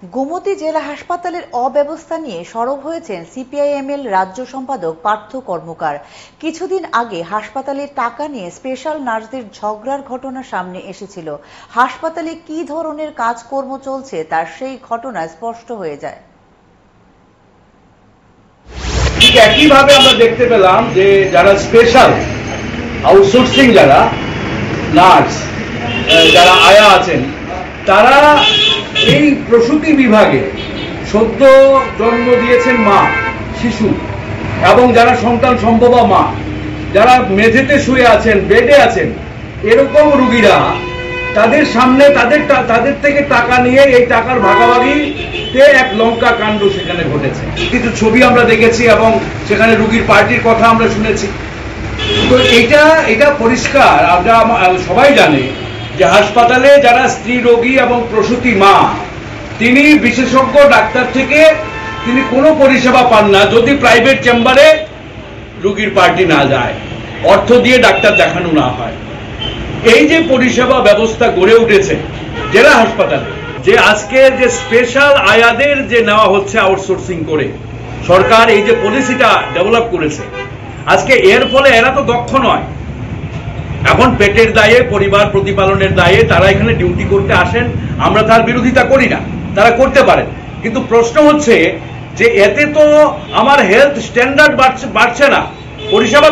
গোমতী জেলা হাসপাতালের অব্যবস্থা নিয়ে সরব হয়েছেন সিপিআইএমএল রাজ্য সম্পাদক পার্থ কর্মকার। কিছুদিন আগে হাসপাতালে টাকা নিয়ে স্পেশাল নার্সদের ঝগড়ার ঘটনা সামনে এসেছিল। হাসপাতালে কি ধরনের কাজকর্ম চলছে তার সেই ঘটনা স্পষ্ট হয়ে যায়। ঠিক একইভাবে আমরা দেখতে পেলাম যে যারা স্পেশাল আউটসোর্সিং যারা নার্স যারা আয়া আছেন তারা এই প্রসূতি বিভাগে সদ্য জন্ম দিয়েছেন মা শিশু এবং যারা সন্তান সম্ভবা মা যারা মেঝেতে শুয়ে আছেন বেডে আছেন এরকম রোগীরা তাদের সামনে তাদের থেকে টাকা নিয়ে এই টাকার ভাগাভাগিতে এক লঙ্কা কাণ্ড সেখানে ঘটেছে। কিছু ছবি আমরা দেখেছি এবং সেখানে রোগীর পার্টির কথা আমরা শুনেছি। তো এটা পরিষ্কার, আমরা সবাই জানে যে হাসপাতালে যারা স্ত্রী রোগী এবং প্রসূতি মা তিনি বিশেষজ্ঞ ডাক্তার থেকে তিনি কোনো পরিষেবা পান না যদি প্রাইভেট চেম্বারে রোগীর পার্টি না যায়, অর্থ দিয়ে ডাক্তার দেখানো না হয়। এই যে পরিষেবা ব্যবস্থা গড়ে উঠেছে জেলা হাসপাতালে, যে আজকে যে স্পেশাল আয়াদের যে নেওয়া হচ্ছে আউটসোর্সিং করে সরকার এই যে পলিসিটা ডেভেলপ করেছে, আজকে এর ফলে এরা তো দক্ষ নয়। এখন পেটের দায়ে পরিবার প্রতিপালনের দায়ে তারা এখানে ডিউটি করতে আসেন, আমরা তার বিরোধিতা করি না, তারা করতে পারেন। কিন্তু প্রশ্ন হচ্ছে যে এতে তো আমার হেলথ স্ট্যান্ডার্ড বাড়ছে না, পরিষেবা